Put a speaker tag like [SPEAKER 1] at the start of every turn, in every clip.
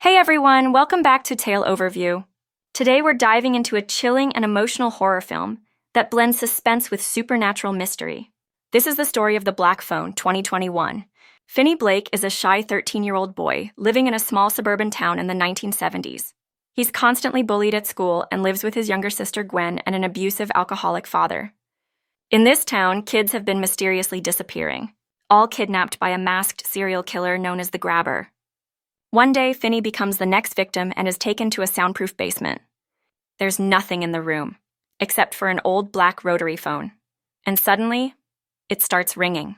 [SPEAKER 1] Hey everyone, welcome back to Tale Overview. Today we're diving into a chilling and emotional horror film that blends suspense with supernatural mystery. This is the story of The Black Phone, 2021. Finney Blake is a shy 13-year-old boy living in a small suburban town in the 1970s. He's constantly bullied at school and lives with his younger sister Gwen and an abusive alcoholic father. In this town, kids have been mysteriously disappearing, all kidnapped by a masked serial killer known as the Grabber. One day, Finney becomes the next victim and is taken to a soundproof basement. There's nothing in the room, except for an old black rotary phone. And suddenly, it starts ringing.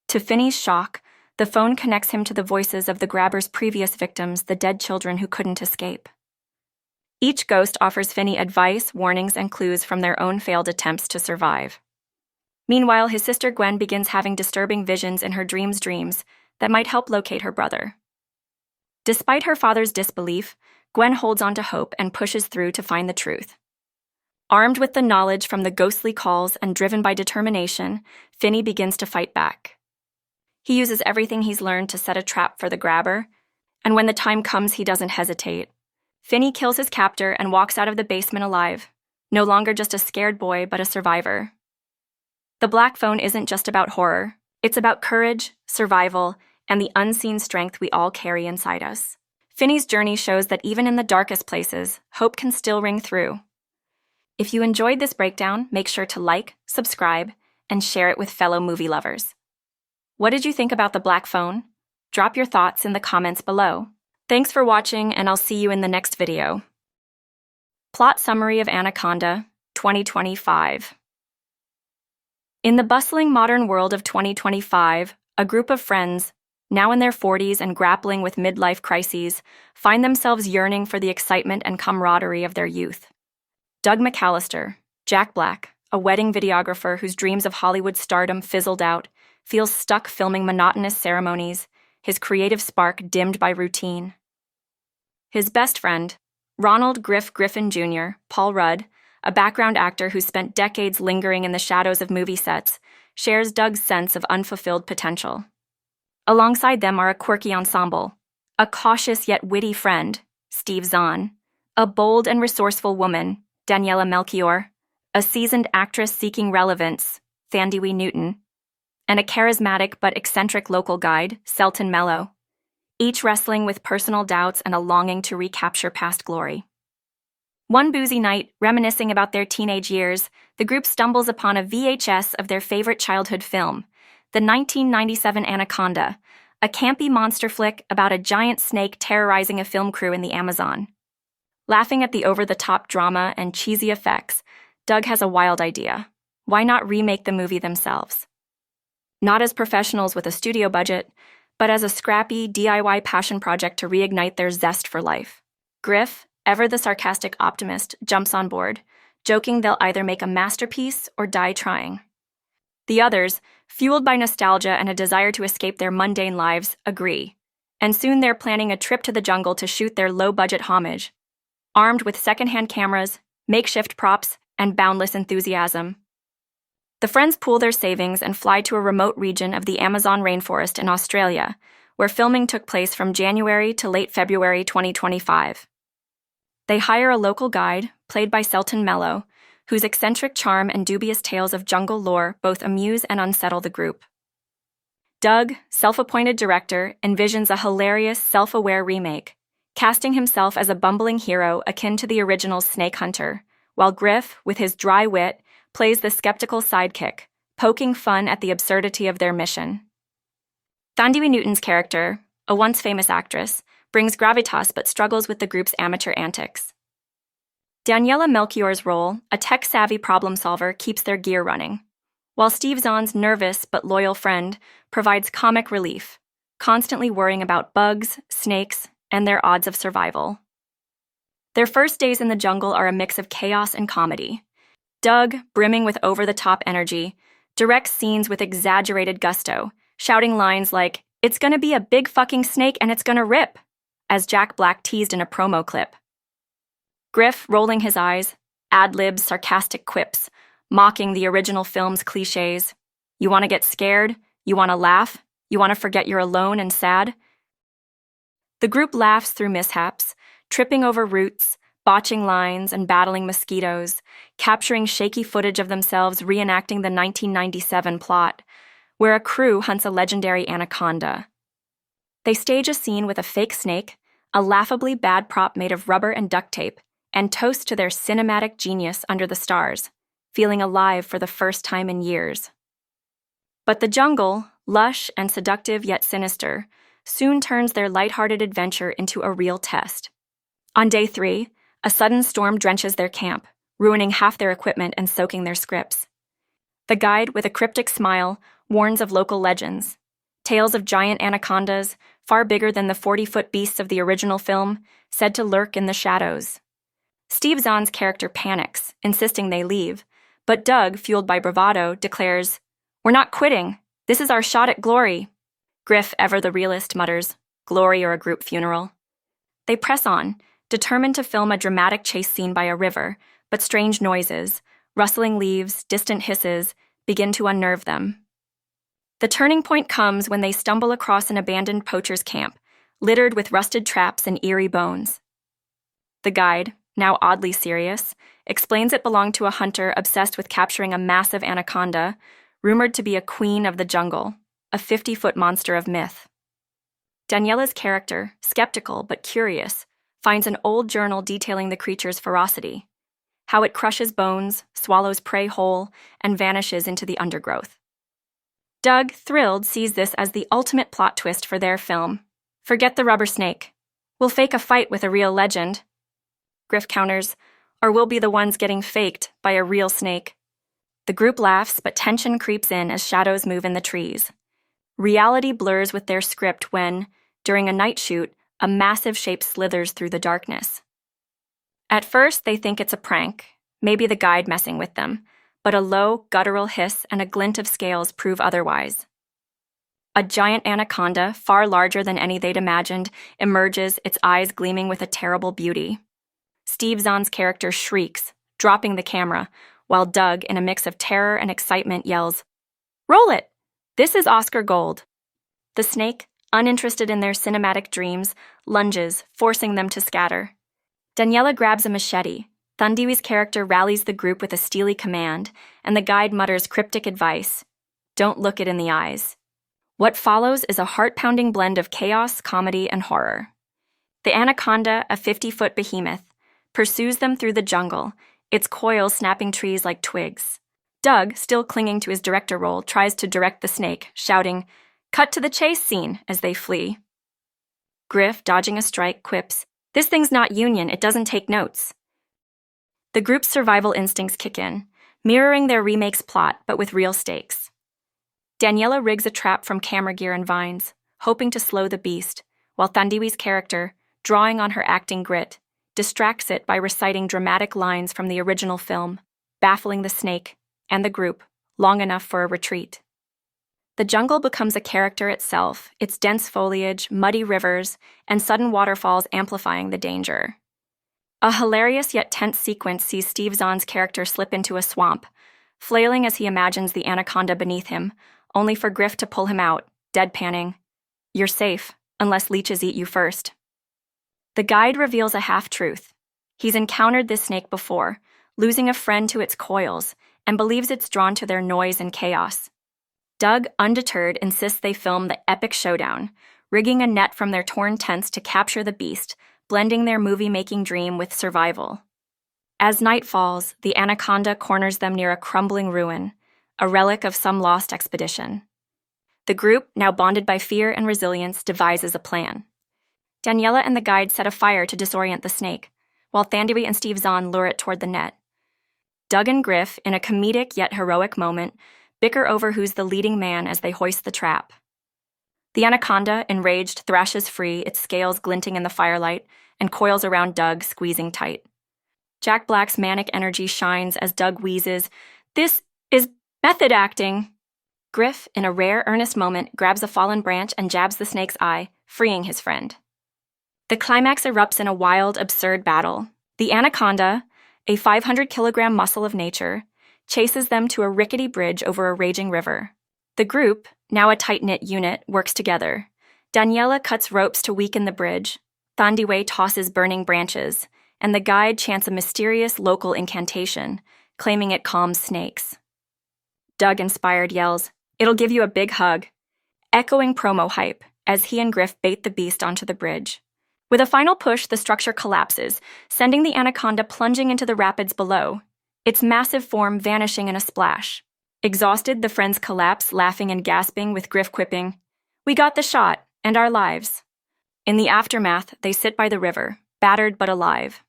[SPEAKER 1] To Finney's shock, the phone connects him to the voices of the Grabber's previous victims, the dead children who couldn't escape. Each ghost offers Finney advice, warnings, and clues from their own failed attempts to survive. Meanwhile, his sister Gwen begins having disturbing visions in her dreams that might help locate her brother. Despite her father's disbelief, Gwen holds on to hope and pushes through to find the truth. Armed with the knowledge from the ghostly calls and driven by determination, Finney begins to fight back. He uses everything he's learned to set a trap for the Grabber, and when the time comes, he doesn't hesitate. Finney kills his captor and walks out of the basement alive, no longer just a scared boy, but a survivor. The Black Phone isn't just about horror. It's about courage, survival, and the unseen strength we all carry inside us. Finney's journey shows that even in the darkest places, hope can still ring through. If you enjoyed this breakdown, make sure to like, subscribe, and share it with fellow movie lovers. What did you think about The Black Phone? Drop your thoughts in the comments below. Thanks for watching, and I'll see you in the next video. Plot summary of Anaconda, 2025. In the bustling modern world of 2025, a group of friends, now in their 40s and grappling with midlife crises, find themselves yearning for the excitement and camaraderie of their youth. Doug McAllister, Jack Black, a wedding videographer whose dreams of Hollywood stardom fizzled out, feels stuck filming monotonous ceremonies, his creative spark dimmed by routine. His best friend, Ronald Griffin Jr., Paul Rudd, a background actor who spent decades lingering in the shadows of movie sets, shares Doug's sense of unfulfilled potential. Alongside them are a quirky ensemble, a cautious yet witty friend, Steve Zahn, a bold and resourceful woman, Daniela Melchior, a seasoned actress seeking relevance, Thandie Newton, and a charismatic but eccentric local guide, Selton Mello, each wrestling with personal doubts and a longing to recapture past glory. One boozy night, reminiscing about their teenage years, the group stumbles upon a VHS of their favorite childhood film, the 1997 Anaconda, a campy monster flick about a giant snake terrorizing a film crew in the Amazon. Laughing at the over-the-top drama and cheesy effects, Doug has a wild idea. Why not remake the movie themselves? Not as professionals with a studio budget, but as a scrappy DIY passion project to reignite their zest for life. Griff, ever the sarcastic optimist, jumps on board, joking they'll either make a masterpiece or die trying. The others, fueled by nostalgia and a desire to escape their mundane lives, agree, and soon they're planning a trip to the jungle to shoot their low-budget homage. Armed with second-hand cameras, makeshift props, and boundless enthusiasm, the friends pool their savings and fly to a remote region of the Amazon rainforest in Australia, where filming took place from January to late February 2025. They hire a local guide, played by Selton Mello, whose eccentric charm and dubious tales of jungle lore both amuse and unsettle the group. Doug, self-appointed director, envisions a hilarious, self-aware remake, casting himself as a bumbling hero akin to the original Snake Hunter, while Griff, with his dry wit, plays the skeptical sidekick, poking fun at the absurdity of their mission. Thandie Newton's character, a once famous actress, brings gravitas but struggles with the group's amateur antics. Daniela Melchior's role, a tech-savvy problem solver, keeps their gear running, while Steve Zahn's nervous but loyal friend provides comic relief, constantly worrying about bugs, snakes, and their odds of survival. Their first days in the jungle are a mix of chaos and comedy. Doug, brimming with over-the-top energy, directs scenes with exaggerated gusto, shouting lines like, "It's gonna be a big fucking snake and it's gonna rip," as Jack Black teased in a promo clip. Griff, rolling his eyes, ad-libs sarcastic quips, mocking the original film's cliches. You want to get scared? You want to laugh? You want to forget you're alone and sad? The group laughs through mishaps, tripping over roots, botching lines, and battling mosquitoes, capturing shaky footage of themselves reenacting the 1997 plot, where a crew hunts a legendary anaconda. They stage a scene with a fake snake, a laughably bad prop made of rubber and duct tape, and toast to their cinematic genius under the stars, feeling alive for the first time in years. But the jungle, lush and seductive yet sinister, soon turns their lighthearted adventure into a real test. On day 3, a sudden storm drenches their camp, ruining half their equipment and soaking their scripts. The guide, with a cryptic smile, warns of local legends, tales of giant anacondas, far bigger than the 40-foot beasts of the original film, said to lurk in the shadows. Steve Zahn's character panics, insisting they leave, but Doug, fueled by bravado, declares, "We're not quitting. This is our shot at glory." Griff, ever the realist, mutters, "Glory or a group funeral." They press on, determined to film a dramatic chase scene by a river, but strange noises, rustling leaves, distant hisses, begin to unnerve them. The turning point comes when they stumble across an abandoned poacher's camp, littered with rusted traps and eerie bones. The guide, now oddly serious, explains it belonged to a hunter obsessed with capturing a massive anaconda, rumored to be a queen of the jungle, a 50-foot monster of myth. Daniela's character, skeptical but curious, finds an old journal detailing the creature's ferocity, how it crushes bones, swallows prey whole, and vanishes into the undergrowth. Doug, thrilled, sees this as the ultimate plot twist for their film. "Forget the rubber snake. We'll fake a fight with a real legend." Griff counters, "Or we'll be the ones getting faked by a real snake." The group laughs, but tension creeps in as shadows move in the trees. Reality blurs with their script when, during a night shoot, a massive shape slithers through the darkness. At first, they think it's a prank, maybe the guide messing with them, but a low, guttural hiss and a glint of scales prove otherwise. A giant anaconda, far larger than any they'd imagined, emerges, its eyes gleaming with a terrible beauty. Steve Zahn's character shrieks, dropping the camera, while Doug, in a mix of terror and excitement, yells, "Roll it! This is Oscar gold." The snake, uninterested in their cinematic dreams, lunges, forcing them to scatter. Daniela grabs a machete. Thundee's character rallies the group with a steely command, and the guide mutters cryptic advice, "Don't look it in the eyes." What follows is a heart-pounding blend of chaos, comedy, and horror. The anaconda, a 50-foot behemoth, pursues them through the jungle, its coils snapping trees like twigs. Doug, still clinging to his director role, tries to direct the snake, shouting, "Cut to the chase scene," as they flee. Griff, dodging a strike, quips, "This thing's not union, it doesn't take notes." The group's survival instincts kick in, mirroring their remake's plot, but with real stakes. Daniela rigs a trap from camera gear and vines, hoping to slow the beast, while Thundee's character, drawing on her acting grit, distracts it by reciting dramatic lines from the original film, baffling the snake and the group long enough for a retreat. The jungle becomes a character itself, its dense foliage, muddy rivers, and sudden waterfalls amplifying the danger. A hilarious yet tense sequence sees Steve Zahn's character slip into a swamp, flailing as he imagines the anaconda beneath him, only for Griff to pull him out, deadpanning, "You're safe, unless leeches eat you first." The guide reveals a half-truth. He's encountered this snake before, losing a friend to its coils, and believes it's drawn to their noise and chaos. Doug, undeterred, insists they film the epic showdown, rigging a net from their torn tents to capture the beast, blending their movie-making dream with survival. As night falls, the anaconda corners them near a crumbling ruin, a relic of some lost expedition. The group, now bonded by fear and resilience, devises a plan. Daniela and the guide set a fire to disorient the snake, while Thundee and Steve Zahn lure it toward the net. Doug and Griff, in a comedic yet heroic moment, bicker over who's the leading man as they hoist the trap. The anaconda, enraged, thrashes free, its scales glinting in the firelight, and coils around Doug, squeezing tight. Jack Black's manic energy shines as Doug wheezes, "This is method acting." Griff, in a rare, earnest moment, grabs a fallen branch and jabs the snake's eye, freeing his friend. The climax erupts in a wild, absurd battle. The anaconda, a 500-kilogram muscle of nature, chases them to a rickety bridge over a raging river. The group, now a tight-knit unit, works together. Daniela cuts ropes to weaken the bridge, Thandiwe tosses burning branches, and the guide chants a mysterious local incantation, claiming it calms snakes. Doug, inspired, yells, "It'll give you a big hug," echoing promo hype as he and Griff bait the beast onto the bridge. With a final push, the structure collapses, sending the anaconda plunging into the rapids below, its massive form vanishing in a splash. Exhausted, the friends collapse, laughing and gasping, with Griff quipping, "We got the shot, and our lives." In the aftermath, they sit by the river, battered but alive.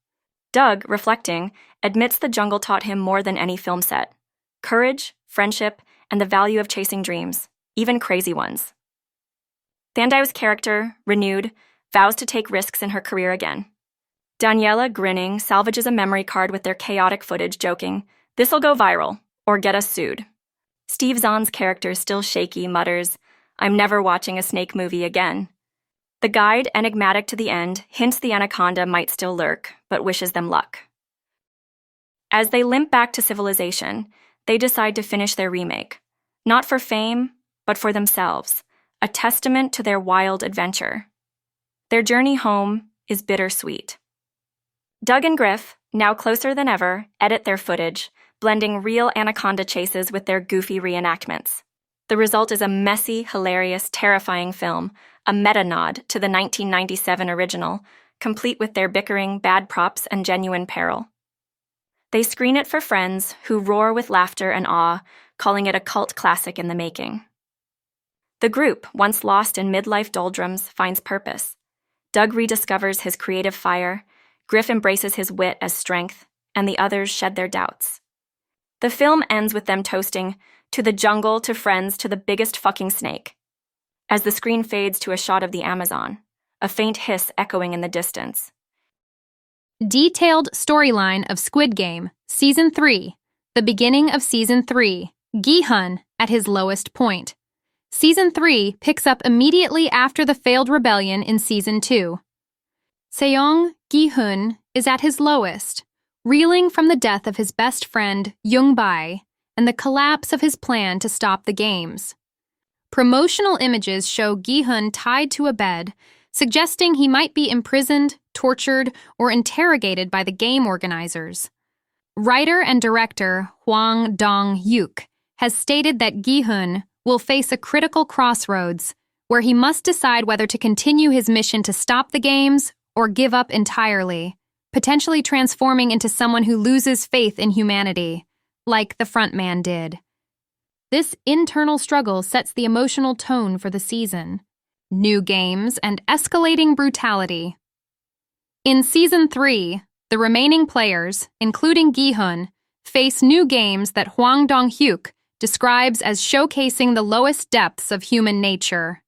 [SPEAKER 1] Doug, reflecting, admits the jungle taught him more than any film set: courage, friendship, and the value of chasing dreams, even crazy ones. Thandiwe's character, renewed, vows to take risks in her career again. Daniela, grinning, salvages a memory card with their chaotic footage, joking, "This'll go viral, or get us sued." Steve Zahn's character, still shaky, mutters, "I'm never watching a snake movie again." The guide, enigmatic to the end, hints the anaconda might still lurk, but wishes them luck. As they limp back to civilization, they decide to finish their remake, not for fame, but for themselves, a testament to their wild adventure. Their journey home is bittersweet. Doug and Griff, now closer than ever, edit their footage, blending real anaconda chases with their goofy reenactments. The result is a messy, hilarious, terrifying film, a meta-nod to the 1997 original, complete with their bickering, bad props, and genuine peril. They screen it for friends who roar with laughter and awe, calling it a cult classic in the making. The group, once lost in midlife doldrums, finds purpose. Doug rediscovers his creative fire, Griff embraces his wit as strength, and the others shed their doubts. The film ends with them toasting, "To the jungle, to friends, to the biggest fucking snake," as the screen fades to a shot of the Amazon, a faint hiss echoing in the distance.
[SPEAKER 2] Detailed storyline of Squid Game, Season 3, the beginning of Season 3, Gi-hun at his lowest point. Season 3 picks up immediately after the failed rebellion in Season 2. Seong Gi-hun is at his lowest, reeling from the death of his best friend, Young-bae, and the collapse of his plan to stop the games. Promotional images show Gi-hun tied to a bed, suggesting he might be imprisoned, tortured, or interrogated by the game organizers. Writer and director Hwang Dong-hyuk has stated that Gi-hun will face a critical crossroads where he must decide whether to continue his mission to stop the games or give up entirely, potentially transforming into someone who loses faith in humanity, like the frontman did. This internal struggle sets the emotional tone for the season. New games and escalating brutality. In Season 3, the remaining players, including Gi-hun, face new games that Hwang Dong-hyuk describes as showcasing the lowest depths of human nature.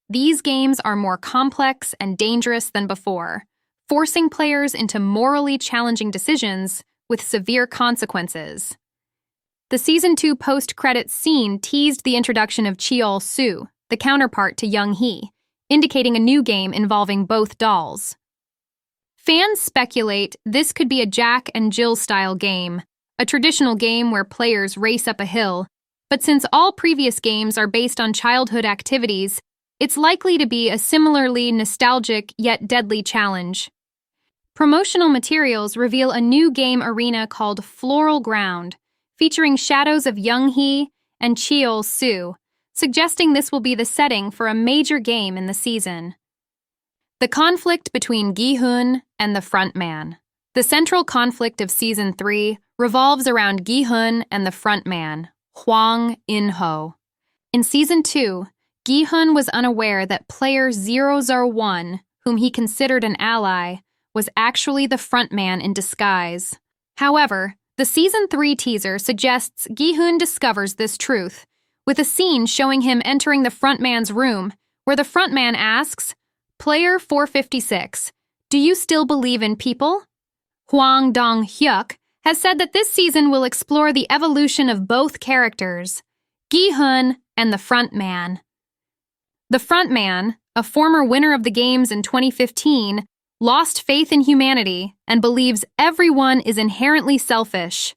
[SPEAKER 2] These games are more complex and dangerous than before, forcing players into morally challenging decisions with severe consequences. The Season 2 post-credits scene teased the introduction of Cheol-soo, the counterpart to Young-hee, indicating a new game involving both dolls. Fans speculate this could be a Jack and Jill-style game, a traditional game where players race up a hill, but since all previous games are based on childhood activities, it's likely to be a similarly nostalgic yet deadly challenge. Promotional materials reveal a new game arena called Floral Ground, featuring shadows of Young-hee and Cheol-soo, suggesting this will be the setting for a major game in the season. The conflict between Gi-hun and the frontman. The central conflict of Season 3 revolves around Gi-hun and the frontman, Hwang In-ho. In Season 2, Gi-hun was unaware that player 001, whom he considered an ally, was actually the frontman in disguise. However, the Season 3 teaser suggests Gi-hun discovers this truth, with a scene showing him entering the frontman's room, where the frontman asks, "Player 456, do you still believe in people?" Hwang Dong-hyuk has said that this season will explore the evolution of both characters, Gi-hun and the frontman. The frontman, a former winner of the games in 2015, lost faith in humanity and believes everyone is inherently selfish.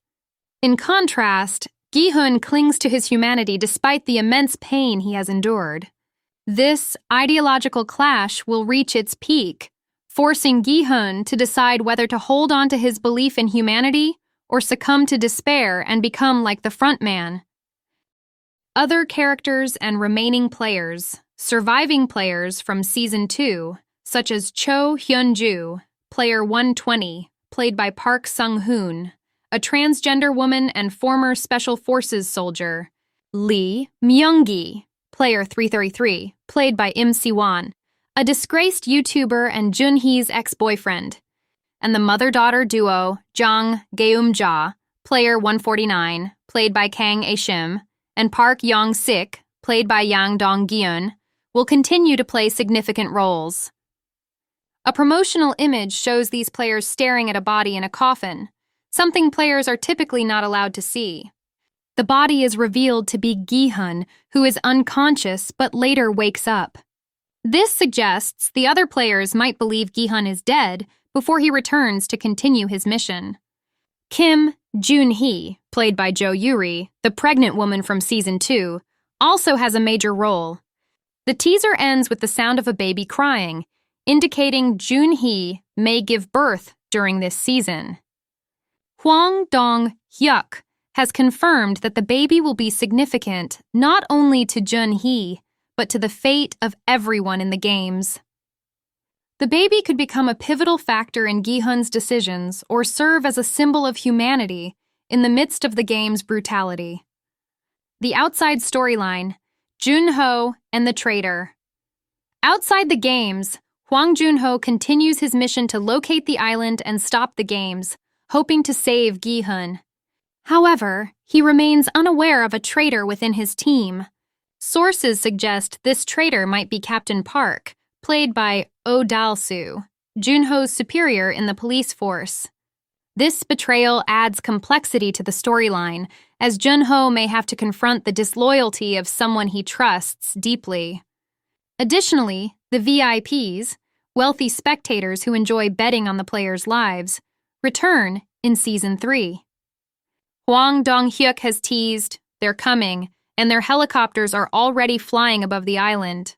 [SPEAKER 2] In contrast, Gi-hun clings to his humanity despite the immense pain he has endured. This ideological clash will reach its peak, forcing Gi-hun to decide whether to hold on to his belief in humanity or succumb to despair and become like the frontman. Other characters and remaining players, surviving players from Season 2, such as Cho Hyun-ju, player 120, played by Park Sung-hoon, a transgender woman and former Special Forces soldier, Lee Myung-gi, player 333, played by Im Si-won, a disgraced YouTuber and Jun-hee's ex-boyfriend, and the mother-daughter duo Jang Geum-ja, player 149, played by Kang A-shim, and Park Yong-sik, played by Yang Dong-gyun, will continue to play significant roles. A promotional image shows these players staring at a body in a coffin, something players are typically not allowed to see. The body is revealed to be Gi-hun, who is unconscious but later wakes up. This suggests the other players might believe Gi-hun is dead before he returns to continue his mission. Kim Jun-hee, played by Jo Yuri, the pregnant woman from Season 2, also has a major role. The teaser ends with the sound of a baby crying, indicating Jun-hee may give birth during this season. Hwang Dong-hyuk has confirmed that the baby will be significant not only to Jun-hee, but to the fate of everyone in the games. The baby could become a pivotal factor in Gi-hun's decisions or serve as a symbol of humanity in the midst of the game's brutality. The outside storyline, Jun-ho and the traitor. Outside the games, Hwang Jun-ho continues his mission to locate the island and stop the games, hoping to save Gi-hun. However, he remains unaware of a traitor within his team. Sources suggest this traitor might be Captain Park, played by Oh Dal-soo, Jun-ho's superior in the police force. This betrayal adds complexity to the storyline, as Jun-ho may have to confront the disloyalty of someone he trusts deeply. Additionally, the VIPs, wealthy spectators who enjoy betting on the players' lives, return in Season 3. Hwang Dong-hyuk has teased, they're coming, and their helicopters are already flying above the island.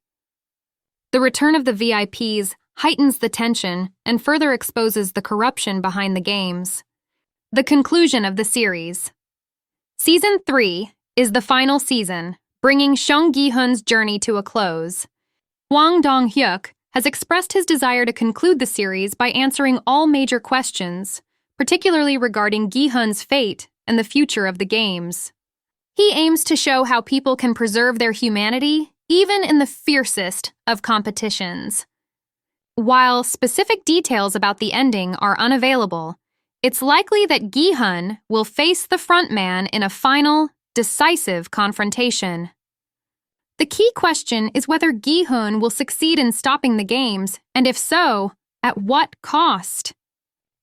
[SPEAKER 2] The return of the VIPs heightens the tension and further exposes the corruption behind the games. The conclusion of the series. Season 3 is the final season, bringing Sung Gi-hun's journey to a close. Hwang Dong-hyuk has expressed his desire to conclude the series by answering all major questions, particularly regarding Gi-hun's fate and the future of the games. He aims to show how people can preserve their humanity even in the fiercest of competitions. While specific details about the ending are unavailable, it's likely that Gi-hun will face the frontman in a final, decisive confrontation. The key question is whether Gi-hun will succeed in stopping the games, and if so, at what cost?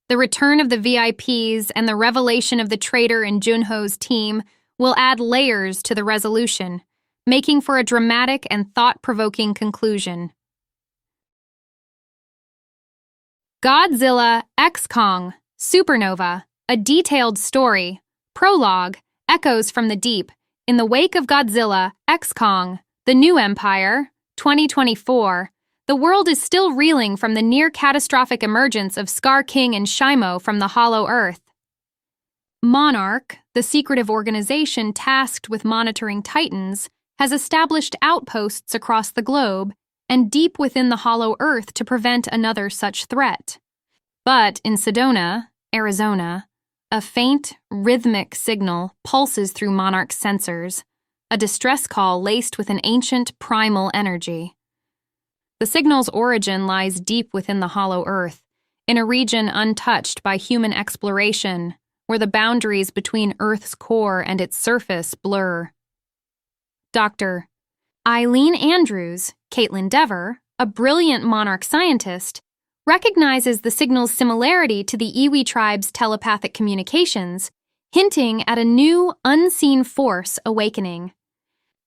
[SPEAKER 2] The return of the VIPs and the revelation of the traitor in Jun-ho's team will add layers to the resolution, making for a dramatic and thought-provoking conclusion. Godzilla x Kong, Supernova, a detailed story, prologue, echoes from the deep, in the wake of Godzilla x Kong, The New Empire, 2024, the world is still reeling from the near-catastrophic emergence of Scar King and Shimo from the Hollow Earth. Monarch, the secretive organization tasked with monitoring Titans, has established outposts across the globe and deep within the Hollow Earth to prevent another such threat. But in Sedona, Arizona, a faint, rhythmic signal pulses through Monarch's sensors, a distress call laced with an ancient, primal energy. The signal's origin lies deep within the Hollow Earth, in a region untouched by human exploration, where the boundaries between Earth's core and its surface blur. Dr. Eileen Andrews, Caitlin Dever, a brilliant Monarch scientist, recognizes the signal's similarity to the Iwi tribe's telepathic communications, hinting at a new, unseen force awakening.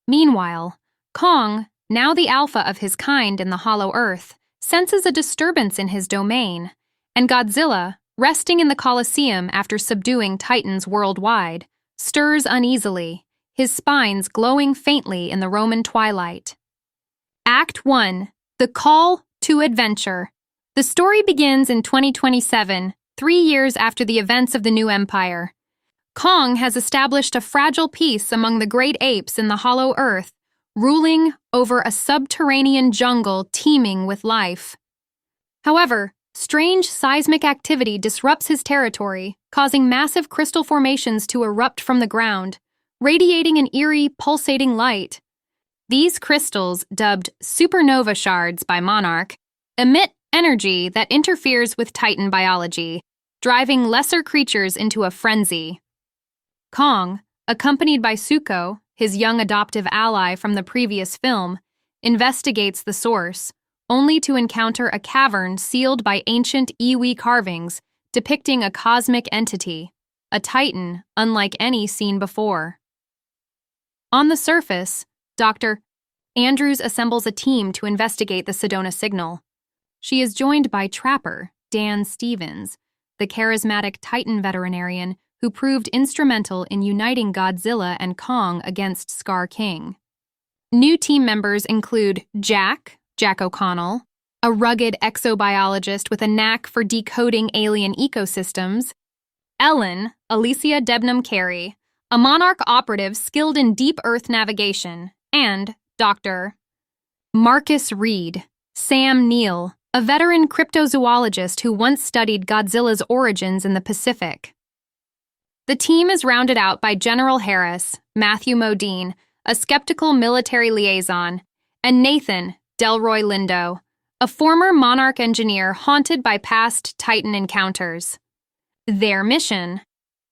[SPEAKER 2] Meanwhile, Kong, now the alpha of his kind in the Hollow Earth, senses a disturbance in his domain, and Godzilla, resting in the Colosseum after subduing Titans worldwide, stirs uneasily, his spines glowing faintly in the Roman twilight. Act 1. The Call to Adventure. The story begins in 2027, 3 years after the events of the new empire. Kong has established a fragile peace among the great apes in the Hollow Earth, ruling over a subterranean jungle teeming with life. However, strange seismic activity disrupts his territory, causing massive crystal formations to erupt from the ground, radiating an eerie, pulsating light. These crystals, dubbed supernova shards by Monarch, emit energy that interferes with Titan biology, driving lesser creatures into a frenzy. Kong, accompanied by Zuko, his young adoptive ally from the previous film, investigates the source, only to encounter a cavern sealed by ancient Iwi carvings depicting a cosmic entity, a Titan unlike any seen before. On the surface, Dr. Andrews assembles a team to investigate the Sedona signal. She is joined by Trapper, Dan Stevens, the charismatic Titan veterinarian who proved instrumental in uniting Godzilla and Kong against Scar King. New team members include Jack O'Connell, a rugged exobiologist with a knack for decoding alien ecosystems, Ellen, Alicia Debnam Carey, a Monarch operative skilled in deep Earth navigation, and Dr. Marcus Reed, Sam Neill, a veteran cryptozoologist who once studied Godzilla's origins in the Pacific. The team is rounded out by General Harris, Matthew Modine, a skeptical military liaison, and Nathan, Delroy Lindo, a former Monarch engineer haunted by past Titan encounters. Their mission: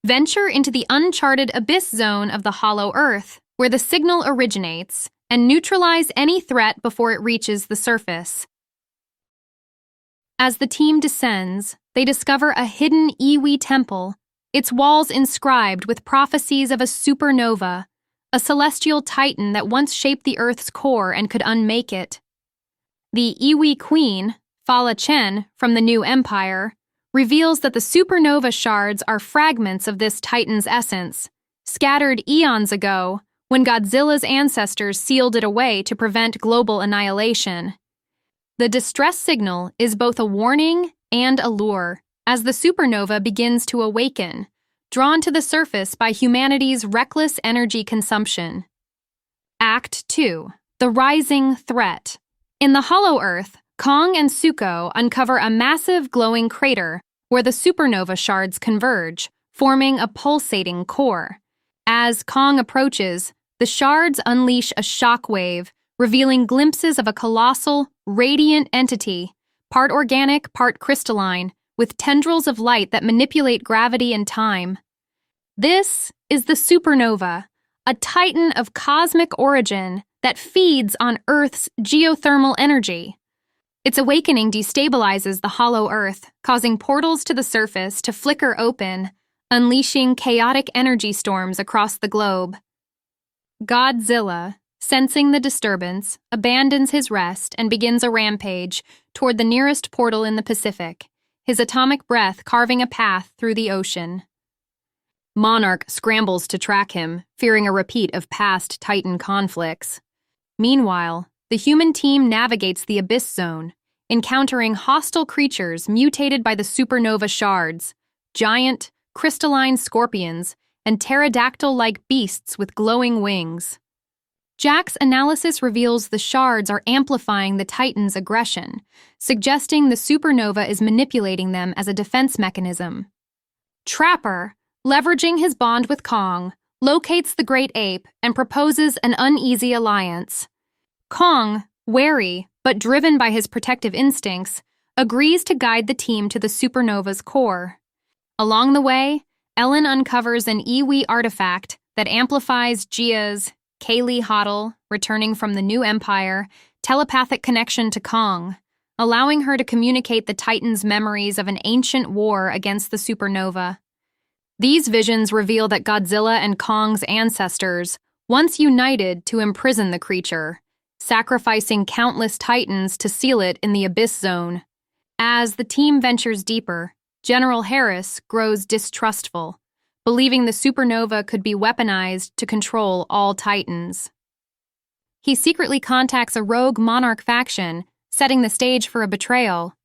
[SPEAKER 2] venture into the uncharted abyss zone of the Hollow Earth, where the signal originates, and neutralize any threat before it reaches the surface. As the team descends, they discover a hidden Iwi temple, its walls inscribed with prophecies of a supernova, a celestial Titan that once shaped the Earth's core and could unmake it. The Iwi queen, Fala Chen, from the New Empire, reveals that the supernova shards are fragments of this Titan's essence, scattered eons ago when Godzilla's ancestors sealed it away to prevent global annihilation. The distress signal is both a warning and a lure, as the supernova begins to awaken, drawn to the surface by humanity's reckless energy consumption. Act 2. The Rising Threat. In the Hollow Earth, Kong and Zuko uncover a massive glowing crater where the supernova shards converge, forming a pulsating core. As Kong approaches, the shards unleash a shockwave, revealing glimpses of a colossal, radiant entity, part organic, part crystalline, with tendrils of light that manipulate gravity and time. This is the supernova, a Titan of cosmic origin that feeds on Earth's geothermal energy. Its awakening destabilizes the Hollow Earth, causing portals to the surface to flicker open, unleashing chaotic energy storms across the globe. Godzilla, sensing the disturbance, abandons his rest and begins a rampage toward the nearest portal in the Pacific, his atomic breath carving a path through the ocean. Monarch scrambles to track him, fearing a repeat of past Titan conflicts. Meanwhile, the human team navigates the Abyss Zone, encountering hostile creatures mutated by the supernova shards, giant, crystalline scorpions, and pterodactyl-like beasts with glowing wings. Jack's analysis reveals the shards are amplifying the Titan's aggression, suggesting the supernova is manipulating them as a defense mechanism. Trapper, leveraging his bond with Kong, locates the great ape and proposes an uneasy alliance. Kong, wary but driven by his protective instincts, agrees to guide the team to the supernova's core. Along the way, Ellen uncovers an Iwi artifact that amplifies Gia's, Kaylee Hoddle, returning from the New Empire, telepathic connection to Kong, allowing her to communicate the Titan's memories of an ancient war against the supernova. These visions reveal that Godzilla and Kong's ancestors once united to imprison the creature, sacrificing countless Titans to seal it in the Abyss Zone. As the team ventures deeper, General Harris grows distrustful, believing the supernova could be weaponized to control all Titans. he secretly contacts a rogue monarch faction, setting the stage for a betrayal.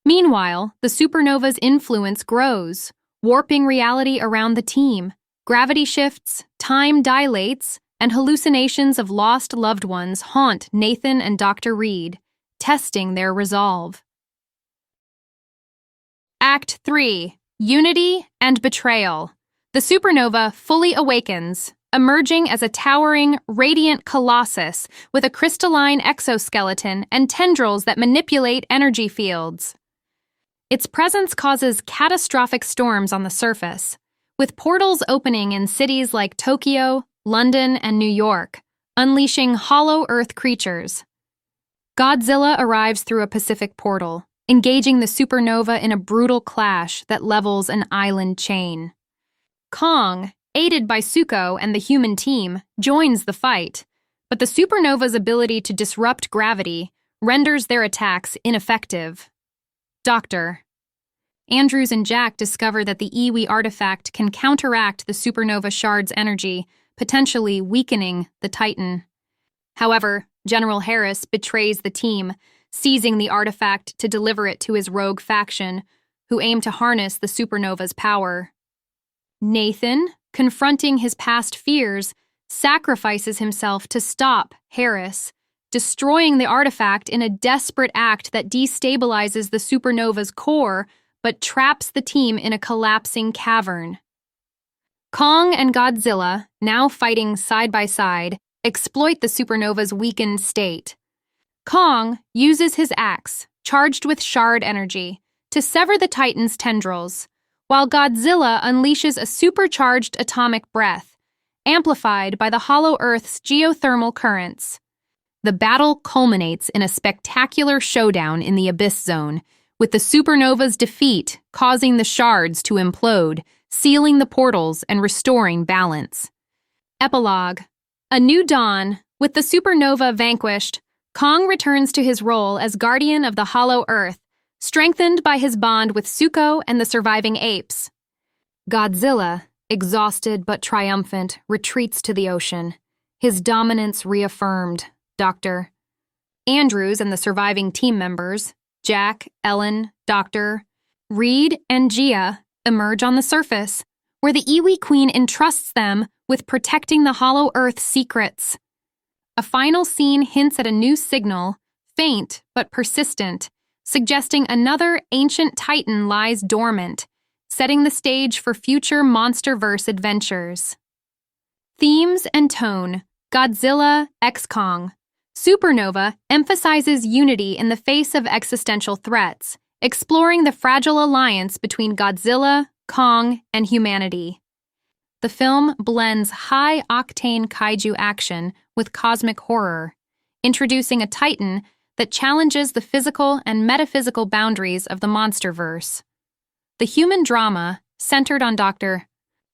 [SPEAKER 2] Meanwhile, the supernova's influence grows, warping reality around the team. Gravity shifts, time dilates, and hallucinations of lost loved ones haunt Nathan and Dr. Reed, testing their resolve. Act 3. Unity and Betrayal. The supernova fully awakens, emerging as a towering, radiant colossus with a crystalline exoskeleton and tendrils that manipulate energy fields. Its presence causes catastrophic storms on the surface, with portals opening in cities like Tokyo, London, and New York, unleashing hollow Earth creatures. Godzilla arrives through a Pacific portal, engaging the supernova in a brutal clash that levels an island chain. Kong, aided by Zuko and the human team, joins the fight, but the supernova's ability to disrupt gravity renders their attacks ineffective. Doctor. Andrews and Jack discover that the Iwi artifact can counteract the supernova shard's energy, potentially weakening the Titan. However, General Harris betrays the team, seizing the artifact to deliver it to his rogue faction, who aim to harness the supernova's power. Nathan, confronting his past fears, sacrifices himself to stop Harris, destroying the artifact in a desperate act that destabilizes the supernova's core but traps the team in a collapsing cavern. Kong and Godzilla, now fighting side by side, exploit the supernova's weakened state. Kong uses his axe, charged with shard energy, to sever the Titan's tendrils, while Godzilla unleashes a supercharged atomic breath, amplified by the hollow Earth's geothermal currents. The battle culminates in a spectacular showdown in the Abyss Zone, with the supernova's defeat causing the shards to implode, sealing the portals and restoring balance. Epilogue. A new dawn. With the supernova vanquished, Kong returns to his role as guardian of the hollow Earth, strengthened by his bond with Zuko and the surviving apes. Godzilla, exhausted but triumphant, retreats to the ocean, his dominance reaffirmed. Dr. Andrews and the surviving team members, Jack, Ellen, Dr. Reed, and Gia, emerge on the surface, where the Iwi Queen entrusts them with protecting the hollow Earth secrets. A final scene hints at a new signal, faint but persistent, suggesting another ancient Titan lies dormant, setting the stage for future MonsterVerse adventures. Themes and tone. Godzilla x Kong. Supernova emphasizes unity in the face of existential threats, exploring the fragile alliance between Godzilla, Kong, and humanity. The film blends high-octane kaiju action with cosmic horror, introducing a Titan that challenges the physical and metaphysical boundaries of the MonsterVerse. The human drama, centered on Dr.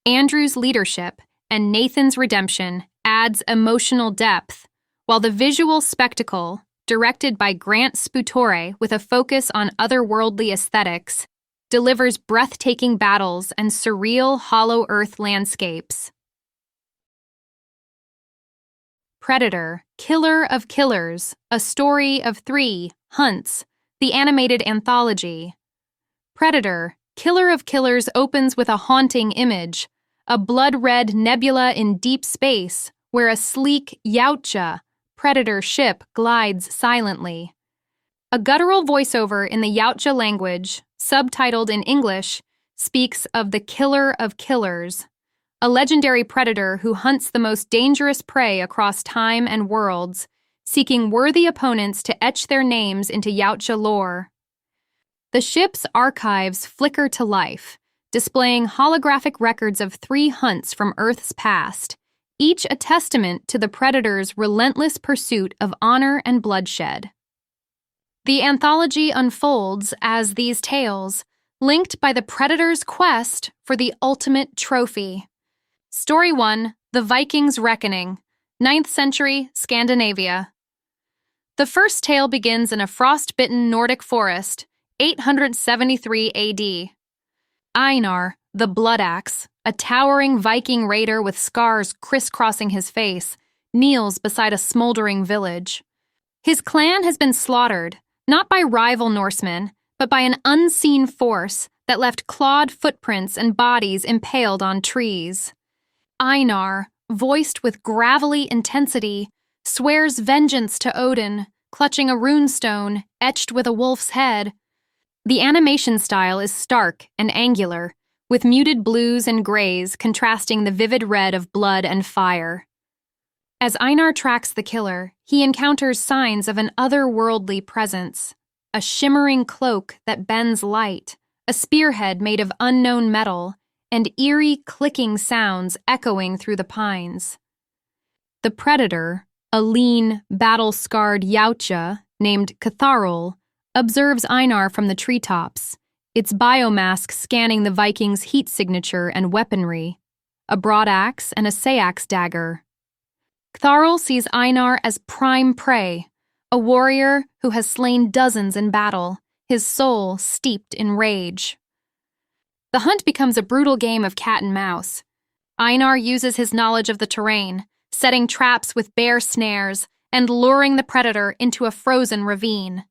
[SPEAKER 2] Andrews' leadership and Nathan's redemption, adds emotional depth, while the visual spectacle, directed by Grant Sputore with a focus on otherworldly aesthetics, delivers breathtaking battles and surreal hollow Earth landscapes. Predator, Killer of Killers, A Story of Three, Hunts, the animated anthology. Predator, Killer of Killers opens with a haunting image, a blood-red nebula in deep space where a sleek Yautja Predator ship glides silently. A guttural voiceover in the Yautja language, subtitled in English, speaks of the Killer of Killers, a legendary predator who hunts the most dangerous prey across time and worlds, seeking worthy opponents to etch their names into Yautja lore. The ship's archives flicker to life, displaying holographic records of 3 hunts from Earth's past, each a testament to the predator's relentless pursuit of honor and bloodshed. The anthology unfolds as these tales, linked by the predator's quest for the ultimate trophy. Story 1, The Vikings' Reckoning, 9th century Scandinavia. The first tale begins in a frost-bitten Nordic forest, 873 AD. Einar, the Blood Axe, a towering Viking raider with scars crisscrossing his face, kneels beside a smoldering village. His clan has been slaughtered, not by rival Norsemen, but by an unseen force that left clawed footprints and bodies impaled on trees. Einar, voiced with gravelly intensity, swears vengeance to Odin, clutching a runestone etched with a wolf's head. The animation style is stark and angular, with muted blues and grays contrasting the vivid red of blood and fire. As Einar tracks the killer, he encounters signs of an otherworldly presence, a shimmering cloak that bends light, a spearhead made of unknown metal, and eerie clicking sounds echoing through the pines. The predator, a lean, battle-scarred Yautja named Catharol, observes Einar from the treetops, its biomask scanning the Vikings' heat signature and weaponry, a broad axe and a sayax dagger. Catharol sees Einar as prime prey, a warrior who has slain dozens in battle, his soul steeped in rage. The hunt becomes a brutal game of cat and mouse. Einar uses his knowledge of the terrain, setting traps with bear snares and luring the predator into a frozen ravine.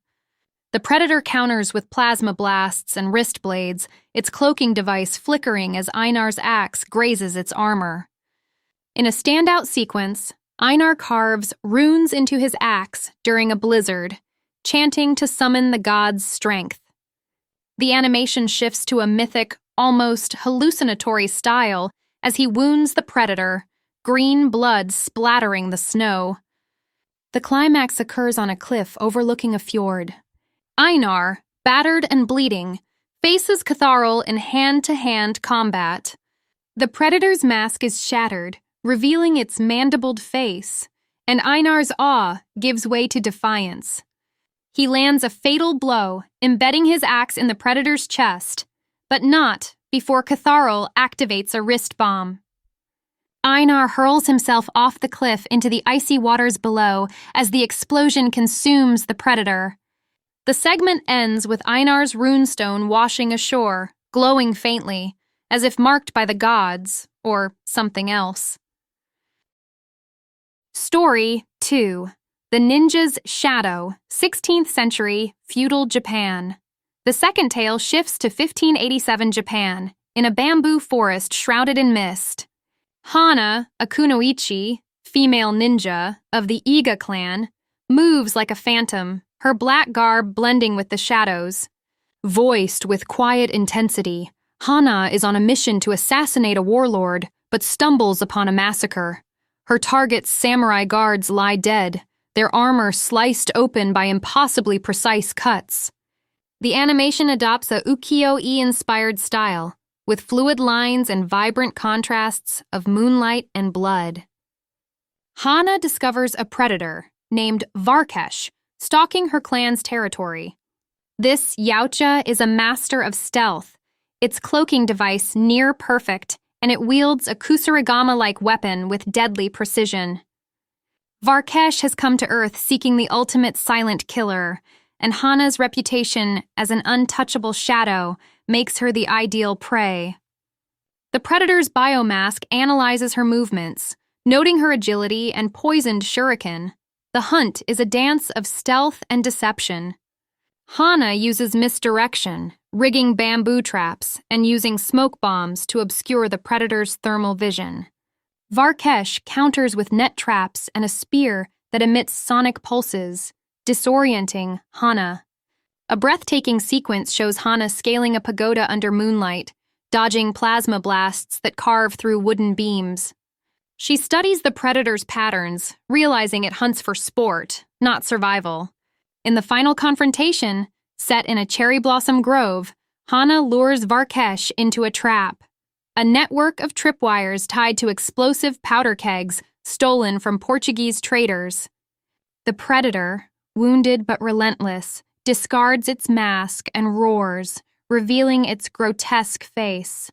[SPEAKER 2] The predator counters with plasma blasts and wrist blades, its cloaking device flickering as Einar's axe grazes its armor. In a standout sequence, Einar carves runes into his axe during a blizzard, chanting to summon the god's strength. The animation shifts to a mythic, almost hallucinatory style as he wounds the predator, green blood splattering the snow. The climax occurs on a cliff overlooking a fjord. Einar, battered and bleeding, faces Catharol in hand-to-hand combat. The predator's mask is shattered, revealing its mandibled face, and Einar's awe gives way to defiance. He lands a fatal blow, embedding his axe in the predator's chest, but not before Catharol activates a wrist bomb. Einar hurls himself off the cliff into the icy waters below as the explosion consumes the predator. The segment ends with Einar's runestone washing ashore, glowing faintly, as if marked by the gods, or something else. Story 2. The Ninja's Shadow, 16th century, feudal Japan. The second tale shifts to 1587 Japan, in a bamboo forest shrouded in mist. Hana, a kunoichi, female ninja, of the Iga clan, moves like a phantom, her black garb blending with the shadows. Voiced with quiet intensity, Hana is on a mission to assassinate a warlord, but stumbles upon a massacre. Her target's samurai guards lie dead, their armor sliced open by impossibly precise cuts. The animation adopts a ukiyo-e-inspired style, with fluid lines and vibrant contrasts of moonlight and blood. Hana discovers a predator, named Varkesh, stalking her clan's territory. This Yautja is a master of stealth, its cloaking device near perfect, and it wields a kusarigama-like weapon with deadly precision. Varkesh has come to Earth seeking the ultimate silent killer, and Hana's reputation as an untouchable shadow makes her the ideal prey. The predator's biomask analyzes her movements, noting her agility and poisoned shuriken. The hunt is a dance of stealth and deception. Hana uses misdirection, rigging bamboo traps and using smoke bombs to obscure the predator's thermal vision. Varkesh counters with net traps and a spear that emits sonic pulses, disorienting Hana. A breathtaking sequence shows Hana scaling a pagoda under moonlight, dodging plasma blasts that carve through wooden beams. She studies the predator's patterns, realizing it hunts for sport, not survival. In the final confrontation, set in a cherry blossom grove, Hana lures Varkesh into a trap. A network of tripwires tied to explosive powder kegs stolen from Portuguese traders. The predator, wounded but relentless, discards its mask and roars, revealing its grotesque face.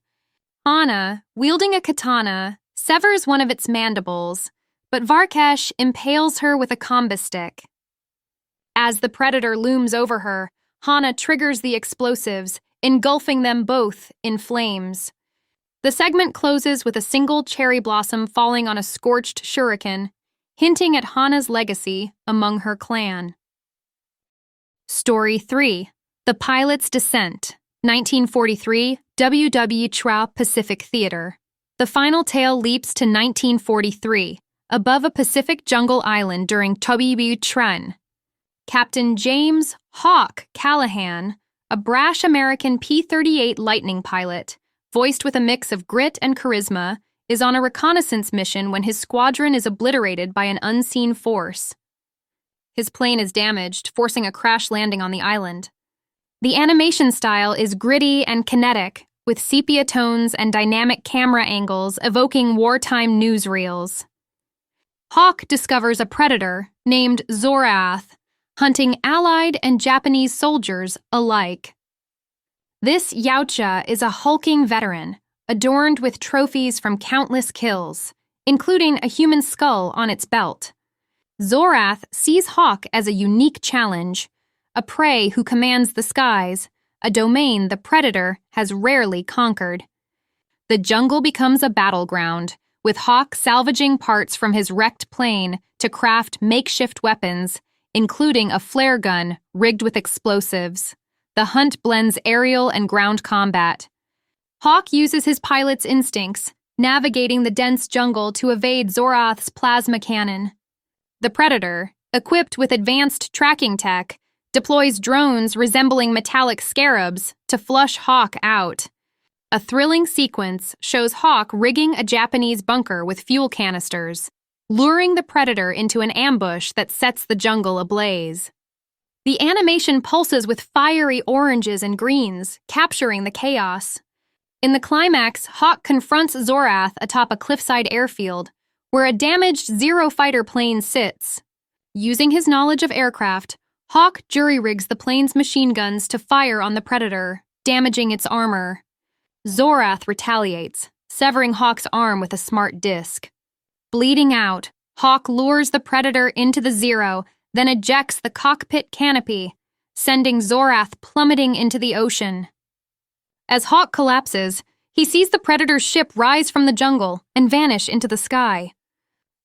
[SPEAKER 2] Hana, wielding a katana, severs one of its mandibles, but Varkesh impales her with a combi stick. As the predator looms over her, Hana triggers the explosives, engulfing them both in flames. The segment closes with a single cherry blossom falling on a scorched shuriken, hinting at Hana's legacy among her clan. Story 3. The Pilot's Descent, 1943, W.W. Trout Pacific Theater. The final tale leaps to 1943, above a Pacific jungle island during W.W. Tren. Captain James "Hawk" Callahan, a brash American P-38 Lightning pilot, voiced with a mix of grit and charisma, is on a reconnaissance mission when his squadron is obliterated by an unseen force. His plane is damaged, forcing a crash landing on the island. The animation style is gritty and kinetic, with sepia tones and dynamic camera angles evoking wartime newsreels. Hawk discovers a predator named Zorath, hunting Allied and Japanese soldiers alike. This Yautja is a hulking veteran, adorned with trophies from countless kills, including a human skull on its belt. Zorath sees Hawk as a unique challenge, a prey who commands the skies, a domain the predator has rarely conquered. The jungle becomes a battleground, with Hawk salvaging parts from his wrecked plane to craft makeshift weapons, including a flare gun rigged with explosives. The hunt blends aerial and ground combat. Hawk uses his pilot's instincts, navigating the dense jungle to evade Zorath's plasma cannon. The predator, equipped with advanced tracking tech, deploys drones resembling metallic scarabs to flush Hawk out. A thrilling sequence shows Hawk rigging a Japanese bunker with fuel canisters, luring the predator into an ambush that sets the jungle ablaze. The animation pulses with fiery oranges and greens, capturing the chaos. In the climax, Hawk confronts Zorath atop a cliffside airfield, where a damaged Zero fighter plane sits. Using his knowledge of aircraft, Hawk jury-rigs the plane's machine guns to fire on the predator, damaging its armor. Zorath retaliates, severing Hawk's arm with a smart disc. Bleeding out, Hawk lures the predator into the Zero, then ejects the cockpit canopy, sending Zorath plummeting into the ocean. As Hawk collapses, he sees the predator's ship rise from the jungle and vanish into the sky.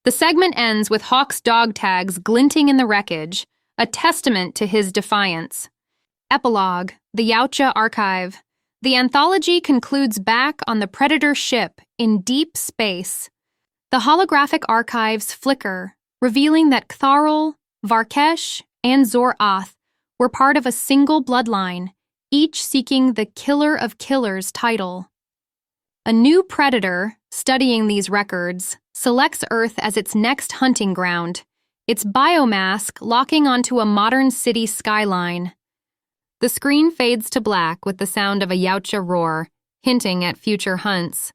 [SPEAKER 2] The segment ends with Hawk's dog tags glinting in the wreckage, a testament to his defiance. Epilogue, the Yautja Archive. The anthology concludes back on the Predator ship in deep space. The holographic archives flicker, revealing that Ktharl, Varkesh, and Zorath were part of a single bloodline, each seeking the Killer of Killers title. A new predator, studying these records, selects Earth as its next hunting ground, its biomask locking onto a modern city skyline. The screen fades to black with the sound of a Yautja roar, hinting at future hunts.